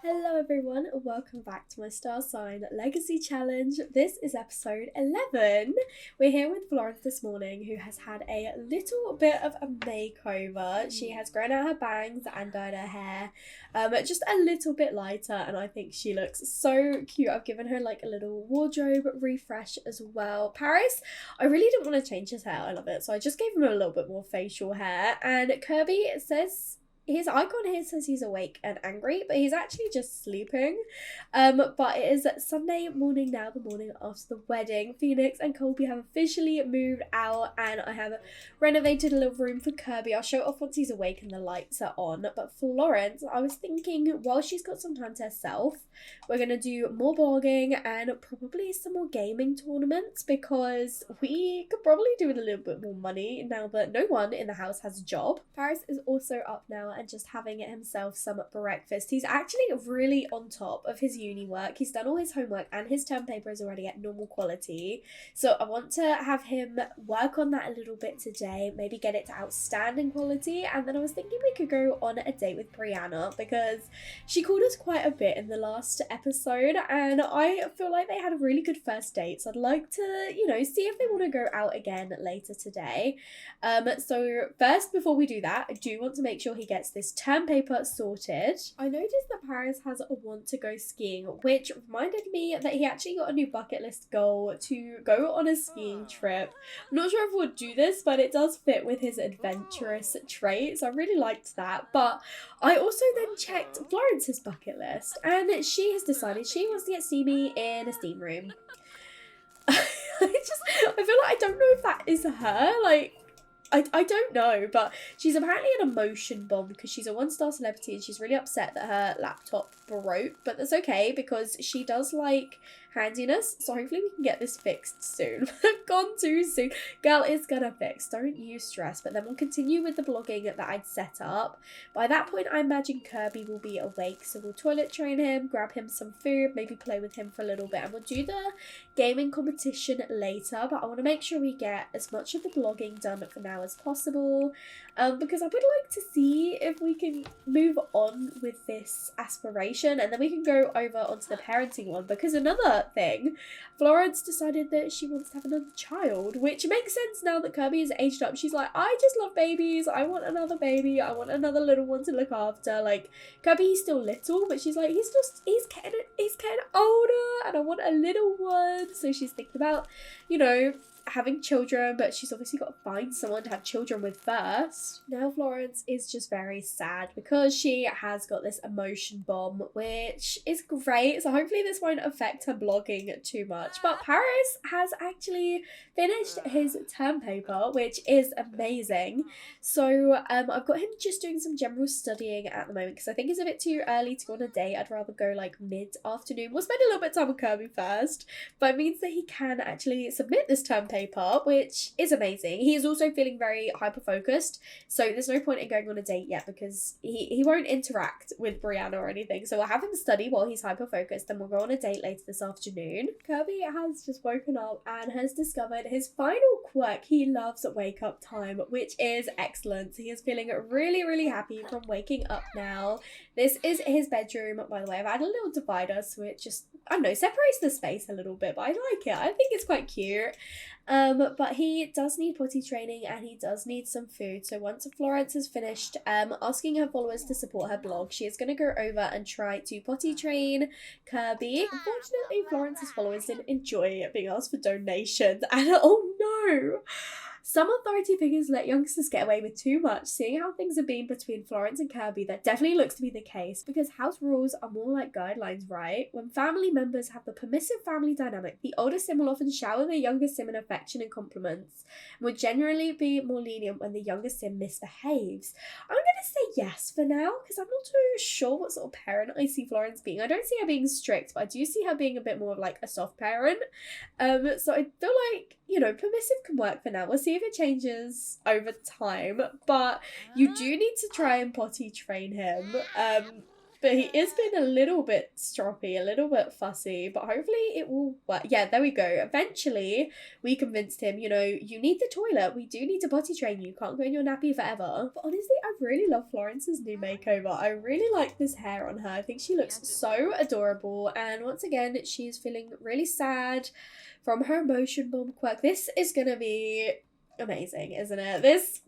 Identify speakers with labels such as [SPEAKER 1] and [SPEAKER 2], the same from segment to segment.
[SPEAKER 1] Hello everyone, and welcome back to my Star Sign Legacy Challenge. This is episode 11. We're here with Florence this morning, who has had a little bit of a makeover. She has grown out her bangs and dyed her hair just a little bit lighter, and I think she looks so cute. I've given her like a little wardrobe refresh as well. Paris, I really didn't want to change his hair, I love it, so I just gave him a little bit more facial hair. And Kirby says his icon here says he's awake and angry, but he's actually just sleeping. But it is Sunday morning now, the morning after the wedding. Phoenix and Colby have officially moved out, and I have renovated a little room for Kirby. I'll show it off once he's awake and the lights are on. But Florence, I was thinking, while she's got some time to herself, we're going to do more blogging and probably some more gaming tournaments, because we could probably do with a little bit more money now that no one in the house has a job. Paris is also up now and just having himself some breakfast. He's actually really on top of his uni work. He's done all his homework and his term paper is already at normal quality. So I want to have him work on that a little bit today, maybe get it to outstanding quality. And then I was thinking we could go on a date with Brianna, because she called us quite a bit in the last episode and I feel like they had a really good first date. So I'd like to, see if they want to go out again later today. So first, before we do that, I do want to make sure he gets this term paper sorted. I noticed that Paris has a want to go skiing, which reminded me that he actually got a new bucket list goal to go on a skiing trip. I'm not sure if we'll do this, but it does fit with his adventurous trait, so I really liked that. But I also then checked Florence's bucket list, and she has decided she wants to get steamy in a steam room. I feel like I don't know if that is her, I don't know, but she's apparently an emotion bomb because she's a one-star celebrity and she's really upset that her laptop broke, but that's okay because she does like handiness, so hopefully we can get this fixed soon. I've gone too soon. Girl, it's gonna fix, don't you stress. But then we'll continue with the blogging that I'd set up. By that point, I imagine Kirby will be awake, so we'll toilet train him, grab him some food, maybe play with him for a little bit, and we'll do the gaming competition later. But I want to make sure we get as much of the blogging done for now as possible, because I would like to see if we can move on with this aspiration, and then we can go over onto the parenting one, because another thing, Florence decided that she wants to have another child, which makes sense now that Kirby is aged up. She's like, I just love babies, I want another baby, I want another little one to look after. Like, Kirby, he's still little, but she's like, he's getting older and I want a little one. So she's thinking about, having children, but she's obviously got to find someone to have children with first. Now Florence is just very sad because she has got this emotion bomb, which is great, so hopefully this won't affect her blogging too much. But Paris has actually finished his term paper, which is amazing. So I've got him just doing some general studying at the moment because I think it's a bit too early to go on a date. I'd rather go like mid-afternoon. We'll spend a little bit of time with Kirby first, but it means that he can actually submit this term paper, which is amazing. He is also feeling very hyper-focused, so there's no point in going on a date yet because he won't interact with Brianna or anything. So we'll have him study while he's hyper-focused, then we'll go on a date later this afternoon. Kirby has just woken up and has discovered his final quirk. He loves wake up time, which is excellent. He is feeling really, really happy from waking up now. This is his bedroom, by the way. I've added a little divider so it just, I don't know, separates the space a little bit, but I like it. I think it's quite cute. But he does need potty training and he does need some food. So once Florence has finished asking her followers to support her blog, she is going to go over and try to potty train Kirby. Unfortunately, Florence's followers didn't enjoy being asked for donations, and oh no! Some authority figures let youngsters get away with too much. Seeing how things have been between Florence and Kirby, that definitely looks to be the case, because house rules are more like guidelines, right? When family members have the permissive family dynamic, the older sim will often shower their younger sim in affection and compliments, and would generally be more lenient when the younger sim misbehaves. I'm going to say yes for now, because I'm not too sure what sort of parent I see Florence being. I don't see her being strict, but I do see her being a bit more of like a soft parent. So I feel like, permissive can work for now. We'll see if it changes over time, but you do need to try and potty train him. But he is being a little bit stroppy, a little bit fussy, but hopefully it will work. Yeah, there we go. Eventually, we convinced him, you know, you need the toilet. We do need to potty train you. You can't go in your nappy forever. But honestly, I really love Florence's new makeover. I really like this hair on her. I think she looks so adorable. And once again, she's feeling really sad from her emotion bomb quirk. This is going to be amazing, isn't it? This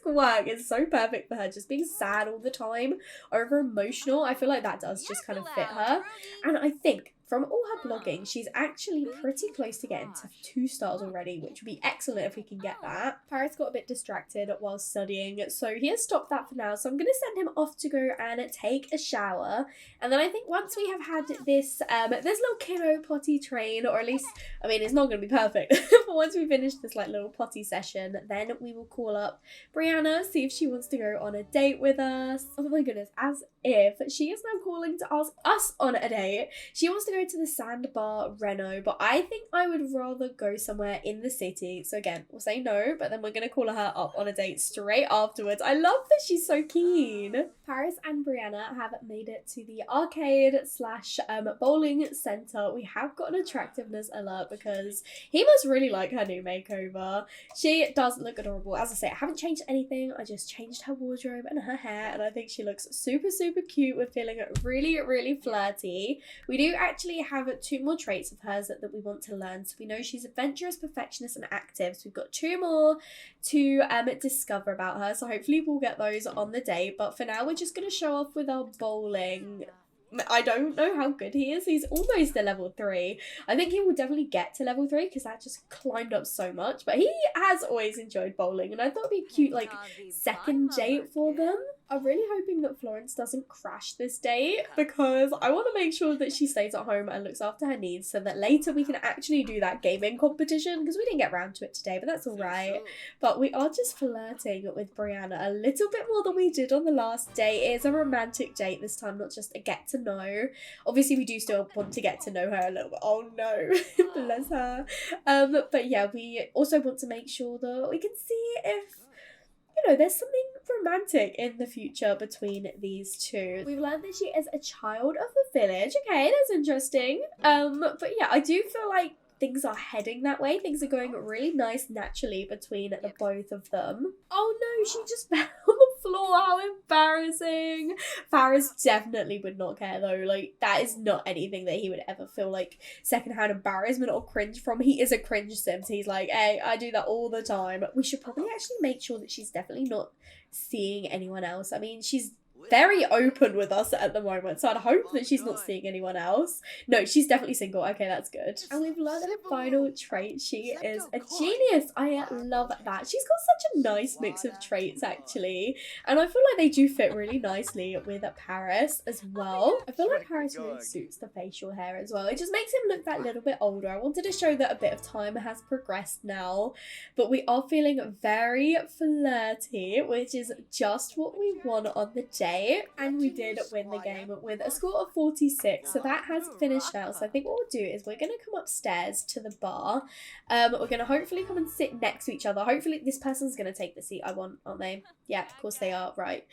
[SPEAKER 1] quirk is so perfect for her, just being sad all the time, over emotional. I feel like that does just kind of fit her. And I think from all her blogging, she's actually pretty close to getting to 2 stars already, which would be excellent if we can get that. Paris got a bit distracted while studying, so he has stopped that for now. So I'm going to send him off to go and take a shower. And then I think once we have had this little kiddo potty train, or at least, I mean, it's not going to be perfect, but once we finish this like little potty session, then we will call up Brianna, see if she wants to go on a date with us. Oh my goodness, as if she is now calling to ask us on a date. She wants to go to the Sandbar Reno, but I think I would rather go somewhere in the city. So again, we'll say no, but then we're going to call her up on a date straight afterwards. I love that she's so keen. Paris and Brianna have made it to the arcade slash bowling centre. We have got an attractiveness alert because he must really like her new makeover. She does look adorable. As I say, I haven't changed anything. I just changed her wardrobe and her hair, and I think she looks super cute. We're feeling really flirty. We do actually have 2 more traits of hers that we want to learn. So we know she's adventurous, perfectionist, and active. So we've got 2 more to discover about her. So hopefully we'll get those on the day. But for now, we're just going to show off with our bowling. I don't know how good he is. He's almost a level 3. I think he will definitely get to level 3 because that just climbed up so much. But he has always enjoyed bowling, and I thought it'd be a cute like second date for them. I'm really hoping that Florence doesn't crash this date because I want to make sure that she stays at home and looks after her needs so that later we can actually do that gaming competition, because we didn't get around to it today, but that's all right. But we are just flirting with Brianna a little bit more than we did on the last date. It is a romantic date this time, not just a get to know. Obviously, we do still want to get to know her a little bit. Oh no, bless her. But yeah, we also want to make sure that we can see if, you know, there's something romantic in the future between these 2. We've learned that she is a child of the village. Okay, that's interesting. But yeah, I do feel like things are heading that way. Things are going really nice naturally between the both of them. Oh no, she just fell on the floor. How embarrassing. Faris definitely would not care though. Like, that is not anything that he would ever feel like secondhand embarrassment or cringe from. He is a cringe sim. So he's like, hey, I do that all the time. We should probably actually make sure that she's definitely not seeing anyone else. I mean, she's very open with us at the moment, so I'd hope that she's not seeing anyone else. No, she's definitely single. Okay, that's good. And we've learned her final trait. She is a genius. I love that. She's got such a nice mix of traits, actually, and I feel like they do fit really nicely with Paris as well. I feel like Paris really suits the facial hair as well. It just makes him look that little bit older. I wanted to show that a bit of time has progressed now, but we are feeling very flirty, which is just what we want on the day. And we did win the game with a score of 46, so that has finished now. So I think what we'll do is we're going to come upstairs to the bar. We're going to hopefully come and sit next to each other. Hopefully this person's going to take the seat I want, aren't they? Yeah, of course they are, right.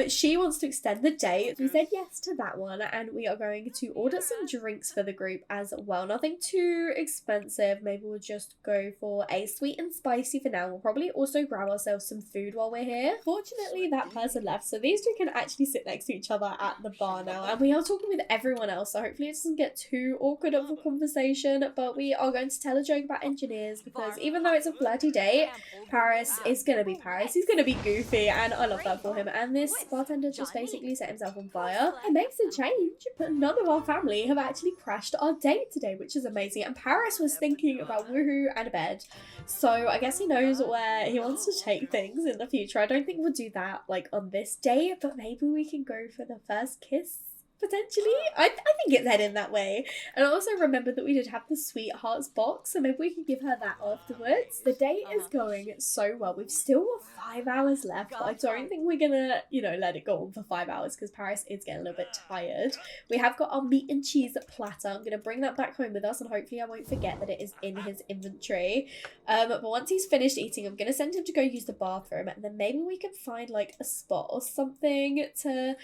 [SPEAKER 1] She wants to extend the date. We said yes to that one, and we are going to order some drinks for the group as well. Nothing too expensive. Maybe we'll just go for a sweet and spicy for now. We'll probably also grab ourselves some food while we're here. Fortunately, that person left, so these 2 can actually sit next to each other at the bar now, and we are talking with everyone else, so hopefully it doesn't get too awkward of a conversation. But we are going to tell a joke about engineers because even though it's a flirty date, Paris is gonna be Paris. He's gonna be goofy, and I love that for him. And this bartender just basically set himself on fire. It makes a change, but none of our family have actually crashed our date today, which is amazing. And Paris was thinking about woohoo and a bed, so I guess he knows where he wants to take things in the future. I don't think we'll do that like on this day, but maybe we can go for the first kiss potentially. I think it's heading that way. And I also remembered that we did have the sweethearts box, so maybe we can give her that afterwards. The date is going so well. We've still got 5 hours left, but I don't think we're gonna, you know, let it go on for 5 hours because Paris is getting a little bit tired. We have got our meat and cheese platter. I'm gonna bring that back home with us, and hopefully I won't forget that it is in his inventory. But once he's finished eating, I'm gonna send him to go use the bathroom, and then maybe we can find like a spot or something to,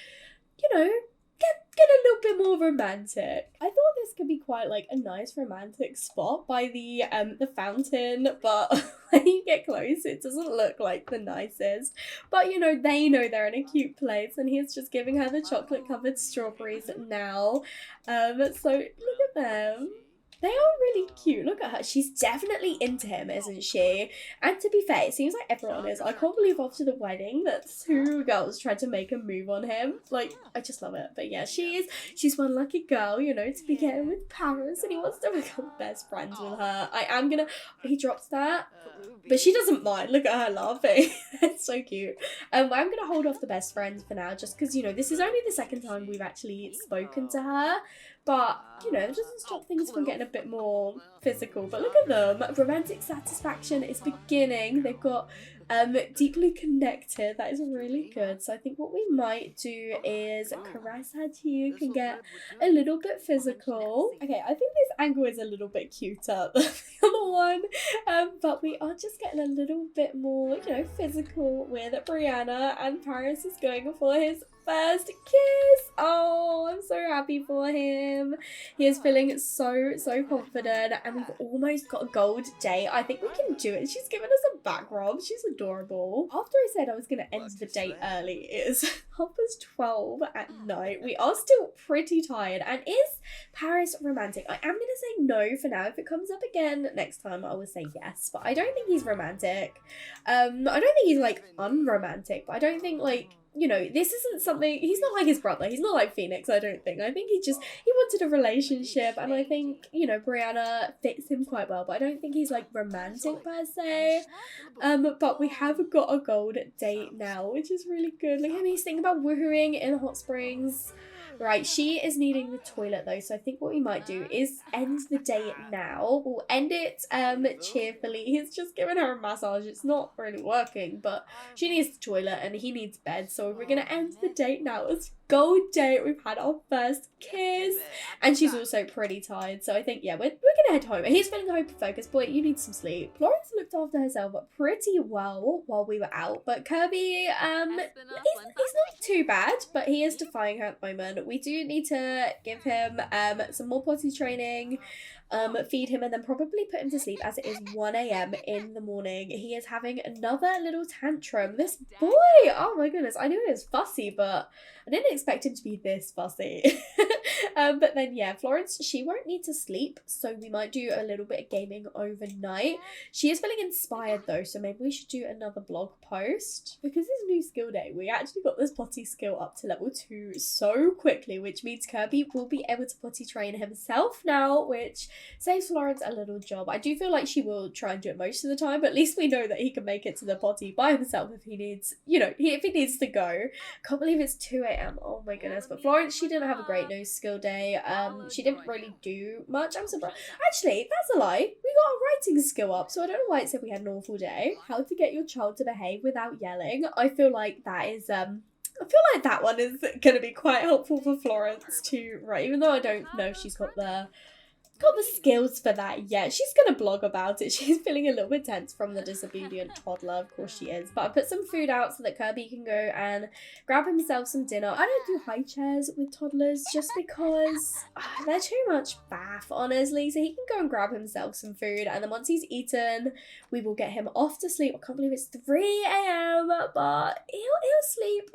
[SPEAKER 1] you know, get a little bit more romantic. I thought this could be quite like a nice romantic spot by the fountain, but when you get close it doesn't look like the nicest. But you know, they know they're in a cute place, and he's just giving her the chocolate covered strawberries now. So look at them. They are really cute. Look at her. She's definitely into him, isn't she? And to be fair, it seems like everyone is. I can't believe after the wedding that 2 girls tried to make a move on him. Like, I just love it. But yeah, she's one lucky girl, you know, to be getting with Paris, and he wants to become best friends with her. He drops that, but she doesn't mind. Look at her laughing. It's so cute. I'm gonna hold off the best friends for now, just because, you know, this is only the second time we've actually spoken to her. But, you know, it doesn't stop things from getting a bit more physical. But look at them. Romantic satisfaction is beginning. They've got deeply connected. That is really good. So I think what we might do is caress her cheek and get a little bit physical. Okay, I think this angle is a little bit cuter than the other one. But we are just getting a little bit more, you know, physical with Brianna, and Paris is going for his first kiss. Oh, I'm so happy for him. He is feeling so confident, and we've almost got a gold date. I think we can do it. She's given us a back rub. She's adorable. After I said I was going to end the date early, it is 12:30 at night. We are still pretty tired. And is Paris romantic? I am going to say no for now. If it comes up again next time, I will say yes. But I don't think he's romantic. I don't think he's like unromantic, but I don't think like, you know, this isn't something, he's not like his brother, he's not like Phoenix, I don't think. I think he wanted a relationship, and I think, you know, Brianna fits him quite well, but I don't think he's like romantic per se. But we have got a gold date now, which is really good. Look at him, he's thinking about woohooing in hot springs. Right, she is needing the toilet though, so I think what we might do is end the date now. We'll end it cheerfully. He's just giving her a massage. It's not really working, but she needs the toilet and he needs bed, so we're gonna end the date now. It's gold date. We've had our first kiss, and she's also pretty tired, so I think, yeah, we're gonna head home. He's feeling hyper-focused. Boy, you need some sleep. Florence looked after herself pretty well while we were out, but Kirby, he's not too bad, but he is defying her at the moment. We do need to give him some more potty training, feed him, and then probably put him to sleep, as it is 1 a.m. in the morning. He is having another little tantrum. This boy, oh my goodness, I knew he was fussy, but I didn't expect him to be this fussy. But then, yeah, Florence, she won't need to sleep, so we might do a little bit of gaming overnight. She is feeling inspired though, so maybe we should do another blog post. Because this new skill day, we actually got this potty skill up to level 2 so quickly, which means Kirby will be able to potty train himself now, which saves Florence a little job. I do feel like she will try and do it most of the time, but at least we know that he can make it to the potty by himself if he needs, you know, if he needs to go. Can't believe it's 2 a.m. Oh my goodness. But Florence, she didn't have a great new skill day. She didn't really do much. I'm surprised. Actually, that's a lie. We got our writing skill up, so I don't know why it said we had an awful day. How to get your child to behave without yelling. I feel like that is I feel like that one is going to be quite helpful for Florence to write, even though I don't know if she's got the skills for that yet. She's gonna blog about it. She's feeling a little bit tense from the disobedient toddler, of course she is. But I put some food out so that Kirby can go and grab himself some dinner. I don't do high chairs with toddlers just because they're too much faff, honestly. So he can go and grab himself some food, and then once he's eaten, we will get him off to sleep. I can't believe it's 3 a.m. but he'll sleep.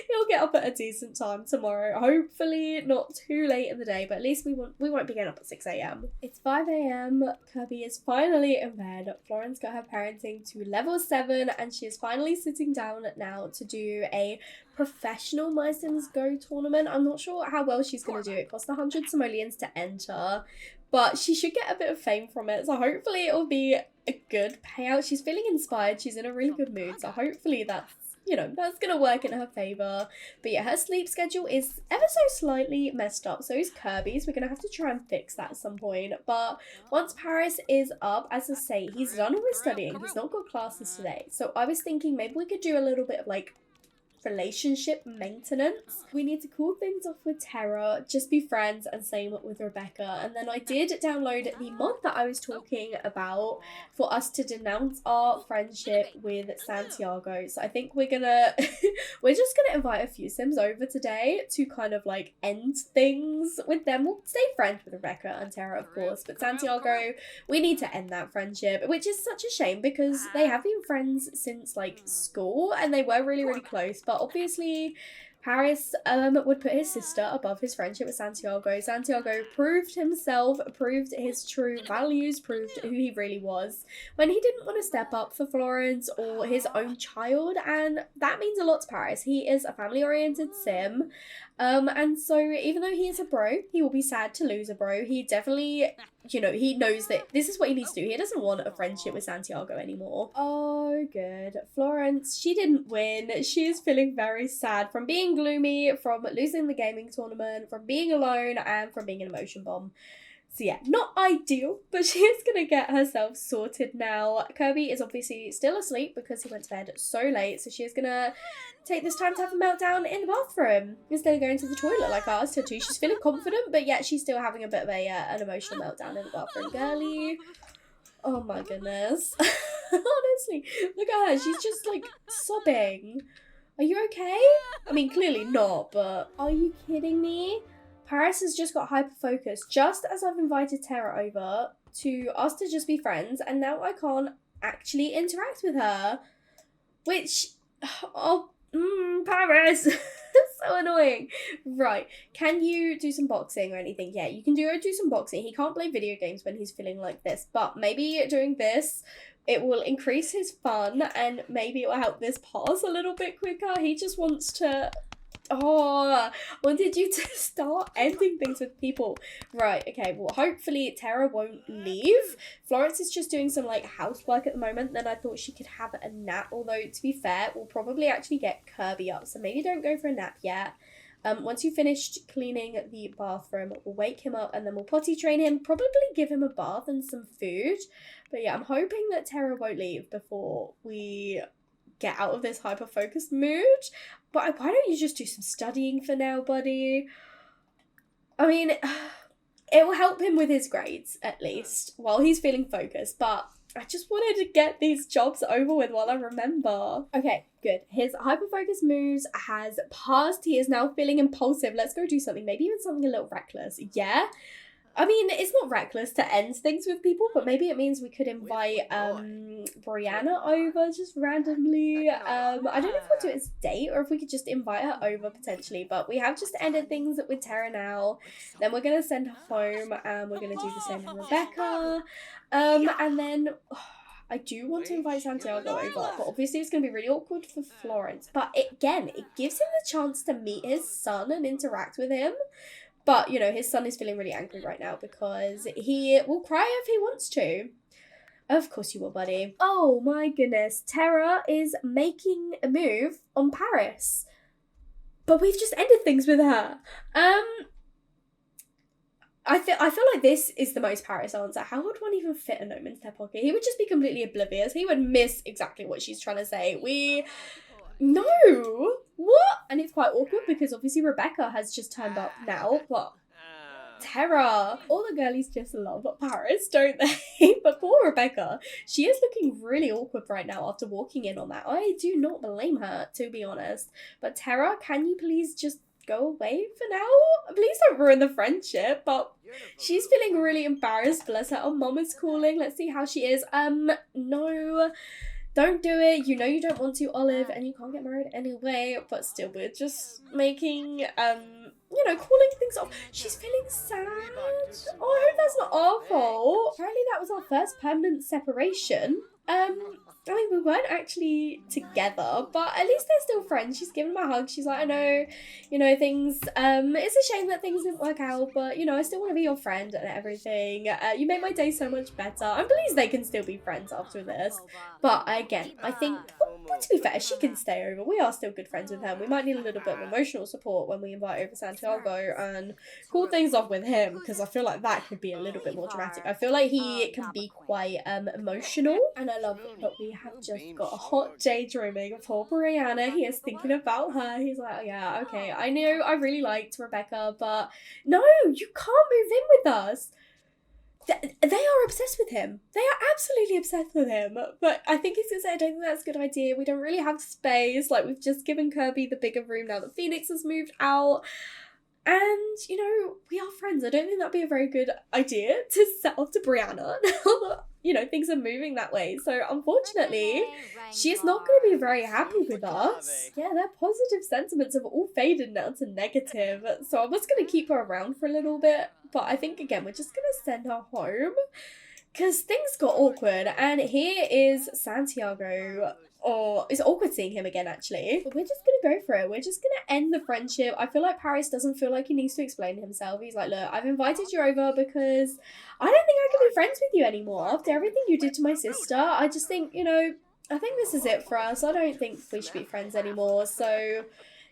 [SPEAKER 1] He'll get up at a decent time tomorrow. Hopefully not too late in the day, but at least we won't be getting up at 6 a.m. It's 5 a.m. Kirby is finally in bed. Florence got her parenting to level 7, and she is finally sitting down now to do a professional My Sims Go tournament. I'm not sure how well she's going to do. It costs 100 simoleons to enter, but she should get a bit of fame from it, so hopefully it'll be a good payout. She's feeling inspired. She's in a really good mood, so hopefully that's, you know, that's going to work in her favour. But yeah, her sleep schedule is ever so slightly messed up. So is Kirby's. We're going to have to try and fix that at some point. But once Paris is up, as I say, he's done all his studying. He's not got classes today. So I was thinking maybe we could do a little bit of like relationship maintenance. We need to cool things off with Tara, just be friends, and same with Rebecca. And then I did download the mod that I was talking about for us to denounce our friendship with Santiago. So I think we're gonna we're just gonna invite a few Sims over today to kind of like end things with them. We'll stay friends with Rebecca and Tara, of course, but Santiago, we need to end that friendship, which is such a shame because they have been friends since like school and they were really, really close. But obviously Paris would put his sister above his friendship with Santiago. Santiago proved himself, proved his true values, proved who he really was when he didn't want to step up for Florence or his own child, and that means a lot to Paris. He is a family-oriented sim, and so even though he is a bro, he will be sad to lose a bro. He definitely, you know, he knows that this is what he needs to do. He doesn't want a friendship with Santiago anymore. Oh, good. Florence, she didn't win. She is feeling very sad from being gloomy, from losing the gaming tournament, from being alone, and from being an emotion bomb. So yeah, not ideal, but she is going to get herself sorted now. Kirby is obviously still asleep because he went to bed so late, so she is going to take this time to have a meltdown in the bathroom instead of going to the toilet like I asked her to. She's feeling confident, but yet she's still having a bit of an emotional meltdown in the bathroom. Girly. Oh my goodness. Honestly, look at her. She's just like sobbing. Are you okay? I mean, clearly not, but are you kidding me? Paris has just got hyper-focused just as I've invited Tara over to us to just be friends, and now I can't actually interact with her. Which, Paris! So annoying. Right, can you do some boxing or anything? Yeah, you can do some boxing. He can't play video games when he's feeling like this, but maybe doing this, it will increase his fun and maybe it will help this pass a little bit quicker. He just wants to... Oh, I wanted you to start ending things with people. Right, okay, well, hopefully Tara won't leave. Florence is just doing some, like, housework at the moment. Then I thought she could have a nap. Although, to be fair, we'll probably actually get Kirby up. So maybe don't go for a nap yet. Once you've finished cleaning the bathroom, we'll wake him up and then we'll potty train him. Probably give him a bath and some food. But yeah, I'm hoping that Tara won't leave before we get out of this hyper-focused mood. But why don't you just do some studying for now, buddy? I mean, it will help him with his grades, at least, while he's feeling focused. But I just wanted to get these jobs over with while I remember. Okay, good. His hyper-focused moves has passed. He is now feeling impulsive. Let's go do something. Maybe even something a little reckless. Yeah? I mean, it's not reckless to end things with people, but maybe it means we could invite Brianna over just randomly. I don't know if we'll do it as a date or if we could just invite her over potentially, but we have just ended things with Tara now. Then we're going to send her home and we're going to do the same with Rebecca. And then... I do want to invite Santiago over, but obviously it's going to be really awkward for Florence. But it gives him the chance to meet his son and interact with him. But, you know, his son is feeling really angry right now because he will cry if he wants to. Of course you will, buddy. Oh my goodness. Tara is making a move on Paris. But we've just ended things with her. I feel like this is the most Paris answer. How would one even fit a gnome into their pocket? He would just be completely oblivious. He would miss exactly what she's trying to say. No! What? And it's quite awkward because obviously Rebecca has just turned up now, but Tara. All the girlies just love Paris, don't they? But poor Rebecca, she is looking really awkward right now after walking in on that. I do not blame her, to be honest. But Tara, can you please just go away for now? Please don't ruin the friendship. But she's feeling really embarrassed, bless her. Oh, mom is calling. Let's see how she is. No. Don't do it. You know you don't want to, Olive, and you can't get married anyway. But still, we're just making, you know, calling things off. She's feeling sad. Oh, I hope that's not our fault. Apparently that was our first permanent separation. I mean, we weren't actually together, but at least they're still friends. She's giving him a hug. She's like, I know, you know, things, it's a shame that things didn't work out, but, you know, I still want to be your friend and everything. You made my day so much better. I'm pleased they can still be friends after this. But again, I think, well, to be fair, she can stay over. We are still good friends with her. We might need a little bit of emotional support when we invite over Santiago and cool things off with him, because I feel like that could be a little bit more dramatic. I feel like he can be quite emotional, and I love that we have just got a hot daydreaming of poor Brianna. He is thinking about her. He's like, oh yeah, okay, I know I really liked Rebecca, but no, you can't move in with us. They are obsessed with him. They are absolutely obsessed with him. But I think he's gonna say, I don't think that's a good idea. We don't really have space. Like, we've just given Kirby the bigger room now that Phoenix has moved out. And, you know, we are friends. I don't think that'd be a very good idea to set off to Brianna now that, you know, things are moving that way. So, unfortunately, she's not going to be very happy with us. Yeah, their positive sentiments have all faded now to negative. So, I was going to keep her around for a little bit. But I think, again, we're just going to send her home. Because things got awkward. And here is Santiago. Or it's awkward seeing him again, actually. But we're just gonna go for it. We're just gonna end the friendship. I feel like Paris doesn't feel like he needs to explain himself. He's like, look, I've invited you over because I don't think I can be friends with you anymore. After everything you did to my sister, I just think, you know, I think this is it for us. I don't think we should be friends anymore. So,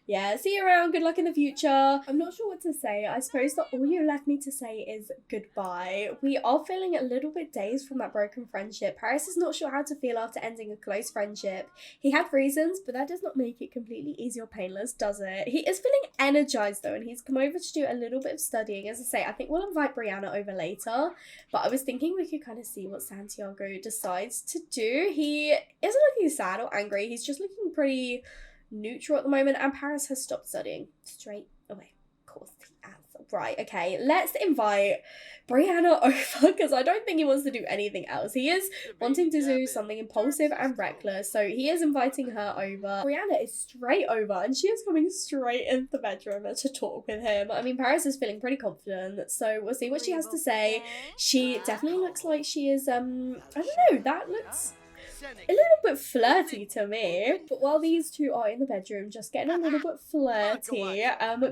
[SPEAKER 1] yeah, see you around. Good luck in the future. I'm not sure what to say. I suppose that all you left me to say is goodbye. We are feeling a little bit dazed from that broken friendship. Paris is not sure how to feel after ending a close friendship. He had reasons, but that does not make it completely easy or painless, does it? He is feeling energized though, and he's come over to do a little bit of studying. As I say, I think we'll invite Brianna over later, but I was thinking we could kind of see what Santiago decides to do. He isn't looking sad or angry. He's just looking pretty neutral at the moment, and Paris has stopped studying straight away. Of course, the answer. Right, okay, let's invite Brianna over because I don't think he wants to do anything else. He is wanting to do something impulsive and reckless, so he is inviting her over. Brianna is straight over, and she is coming straight into the bedroom to talk with him. I mean, Paris is feeling pretty confident, so we'll see what she has to say. She definitely looks like she is, I don't know, that looks a little bit flirty to me. But while these two are in the bedroom just getting a little bit flirty,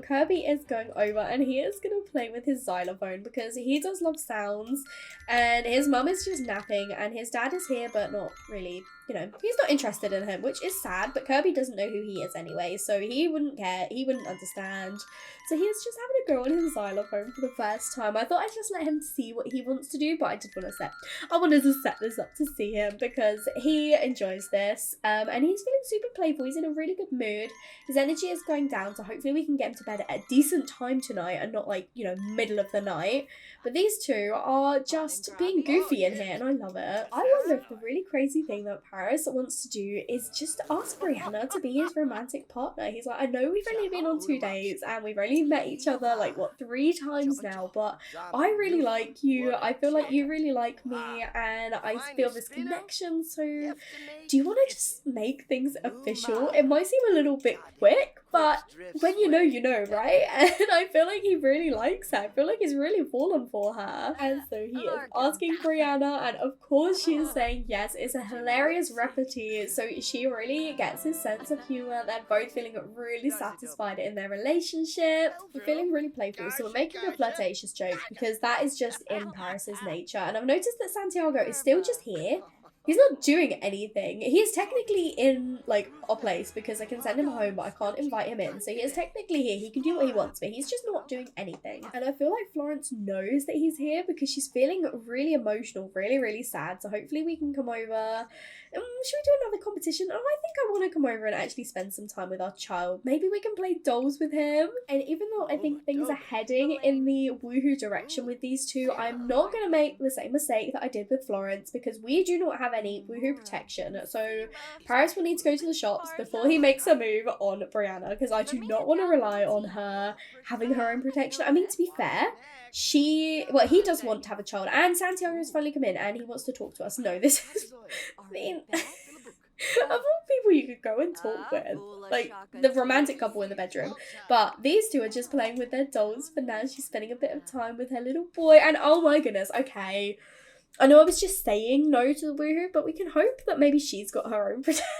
[SPEAKER 1] Kirby is going over and he is going to play with his xylophone because he does love sounds, and his mum is just napping and his dad is here but not really, you know, he's not interested in him, which is sad, but Kirby doesn't know who he is anyway, so he wouldn't care, he wouldn't understand. So he is just having a go on his xylophone for the first time. I thought I'd just let him see what he wants to do, but I wanted to set this up to see him because he enjoys this, and he's feeling super playful. He's in a really good mood. His energy is going down, so hopefully we can get him to bed at a decent time tonight and not like, you know, middle of the night. But these two are just being goofy in here, and I love it. I wonder if the really crazy thing that Paris wants to do is just ask Brianna to be his romantic partner. He's like, I know we've only been on 2 dates and we've only met each other like, what, 3 times now, but I really like you. I feel like you really like me, and I feel this connection, so do you want to just make things official? It might seem a little bit quick, but when you know, right? And I feel like he really likes her. I feel like he's really fallen for her. And so he is asking Brianna, and of course she is saying yes. It's a hilarious repartee, so she really gets his sense of humour. They're both feeling really satisfied in their relationship. We're feeling really playful, so we're making a flirtatious joke because that is just in Paris's nature. And I've noticed that Santiago is still just here. He's not doing anything. He is technically in, like, a place because I can send him home, but I can't invite him in. So he is technically here. He can do what he wants, but he's just not doing anything. And I feel like Florence knows that he's here because she's feeling really emotional, really, really sad. So hopefully we can come over. Should we do another competition? Oh, I think I want to come over and actually spend some time with our child. Maybe we can play dolls with him. And even though I think things are heading in the woohoo direction with these two, I'm not going to make the same mistake that I did with Florence because we do not have any woohoo protection. So Paris will need to go to the shops before he makes a move on Brianna because I do not want to rely on her having her own protection. I mean, to be fair, he does want to have a child, and Santiago has finally come in and he wants to talk to us. No, this is, I mean, of all people you could go and talk with, like the romantic couple in the bedroom, but these two are just playing with their dolls for now. She's spending a bit of time with her little boy, and oh my goodness, okay, I know I was just saying no to the woohoo, but we can hope that maybe she's got her own protection.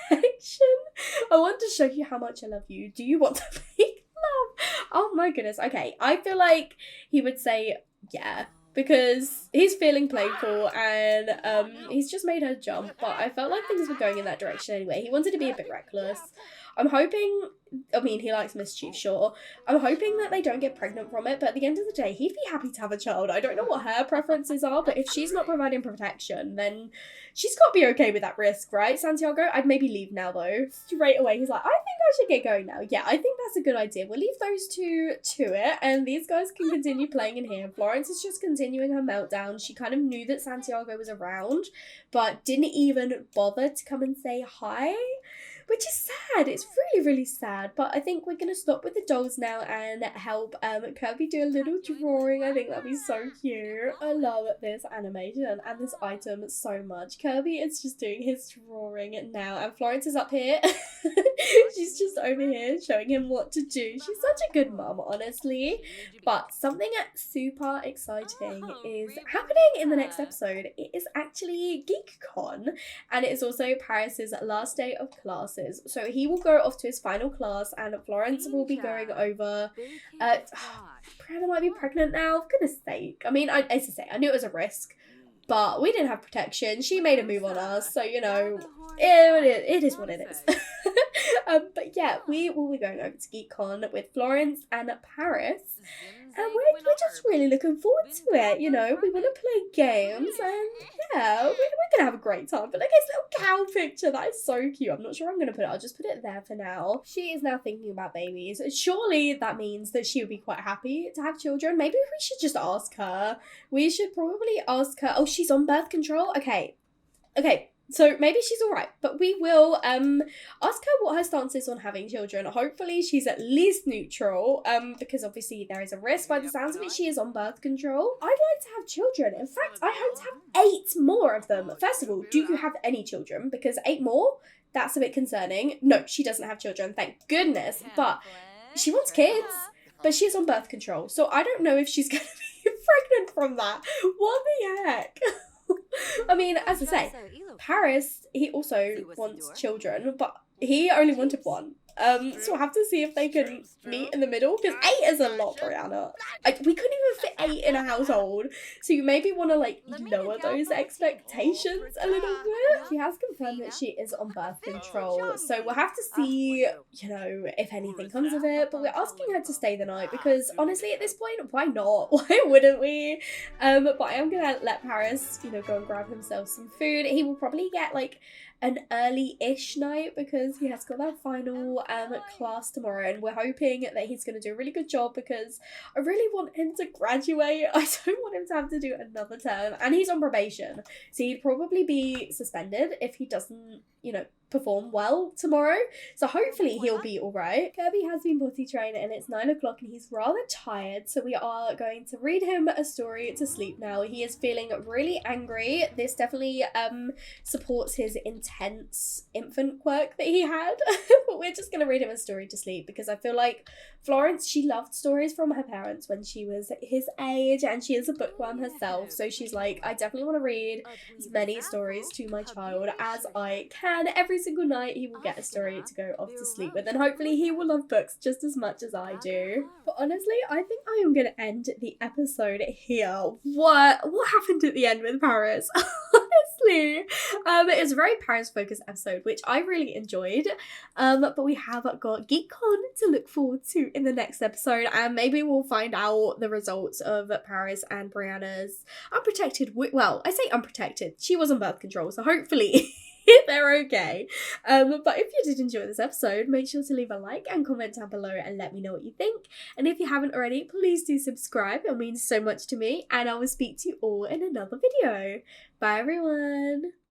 [SPEAKER 1] I want to show you how much I love you. Do you want to make love? Oh my goodness. Okay, I feel like he would say yeah because he's feeling playful and he's just made her jump, but I felt like things were going in that direction anyway. He wanted to be a bit reckless. I'm hoping, I mean, he likes mischief, sure. I'm hoping that they don't get pregnant from it, but at the end of the day, he'd be happy to have a child. I don't know what her preferences are, but if she's not providing protection, then she's got to be okay with that risk, right, Santiago? I'd maybe leave now, though. Straight away, he's like, I think I should get going now. Yeah, I think that's a good idea. We'll leave those two to it, and these guys can continue playing in here. Florence is just continuing her meltdown. She kind of knew that Santiago was around, but didn't even bother to come and say hi, which is sad. It's really, really sad. But I think we're going to stop with the dolls now and help Kirby do a little drawing. I think that'd be so cute. I love this animation and this item so much. Kirby is just doing his drawing now, and Florence is up here. She's just over here showing him what to do. She's such a good mum, honestly. But something super exciting is happening in the next episode. It is actually GeekCon, and it is also Paris's last day of classes. So he will go off to his final class, and Florence will be going over. Brianna might be pregnant now. For goodness sake. I mean, as I say, I knew it was a risk, but we didn't have protection. She made a move on us, so you know, it is what it is. But yeah, we will be going over to GeekCon with Florence and Paris, and we're just really looking forward to it. You know, we want to play games, and yeah, we're gonna have a great time. But look at this little cow picture, that is so cute. I'm not sure I'm gonna put it. I'll just put it there for now. She is now thinking about babies. Surely that means that she would be quite happy to have children. Maybe we should just ask her. We should probably ask her. Oh, she's on birth control. Okay. So maybe she's all right, but we will ask her what her stance is on having children. Hopefully she's at least neutral, because obviously there is a risk. By the sounds of it, she is on birth control. I'd like to have children. In fact, I hope to have 8 more of them. First of all, do you have any children? Because 8 more, that's a bit concerning. No, she doesn't have children, thank goodness, but she wants kids. But she's on birth control, so I don't know if she's going to be pregnant from that. What the heck? I mean, as I say, Paris, he also wants children, but he only wanted 1. So we'll have to see if they can meet in the middle, because 8 is a lot, Brianna. We couldn't even fit 8 in a household, so you maybe want to like lower those expectations a little bit. She has confirmed that she is on birth control, so we'll have to see, you know, if anything comes of it. But we're asking her to stay the night because honestly, at this point, why not? Why wouldn't we? But I am gonna let Paris, you know, go and grab himself some food. He will probably get like an early-ish night because he has got that final class tomorrow, and we're hoping that he's going to do a really good job because I really want him to graduate. I don't want him to have to do another term, and he's on probation, so he'd probably be suspended if he doesn't, you know, perform well tomorrow. So hopefully he'll be all right. Kirby has been potty trained and it's 9 o'clock and he's rather tired, so we are going to read him a story to sleep now. He is feeling really angry. This definitely supports his intense infant quirk that he had. But we're just gonna read him a story to sleep because I feel like Florence, she loved stories from her parents when she was his age, and she is a bookworm herself, so she's like, I definitely want to read as many stories to my child as I can. Every single night he will get a story to go off to sleep with, and hopefully he will love books just as much as I do. But honestly, I think I am going to end the episode here. What happened at the end with Paris? Honestly, it was a very Paris-focused episode, which I really enjoyed. But we have got GeekCon to look forward to in the next episode, and maybe we'll find out the results of Paris and Brianna's unprotected. Well, I say unprotected. She was on birth control, so hopefully they're okay. But if you did enjoy this episode, make sure to leave a like and comment down below and let me know what you think. And if you haven't already, please do subscribe. It means so much to me, and I will speak to you all in another video. Bye everyone.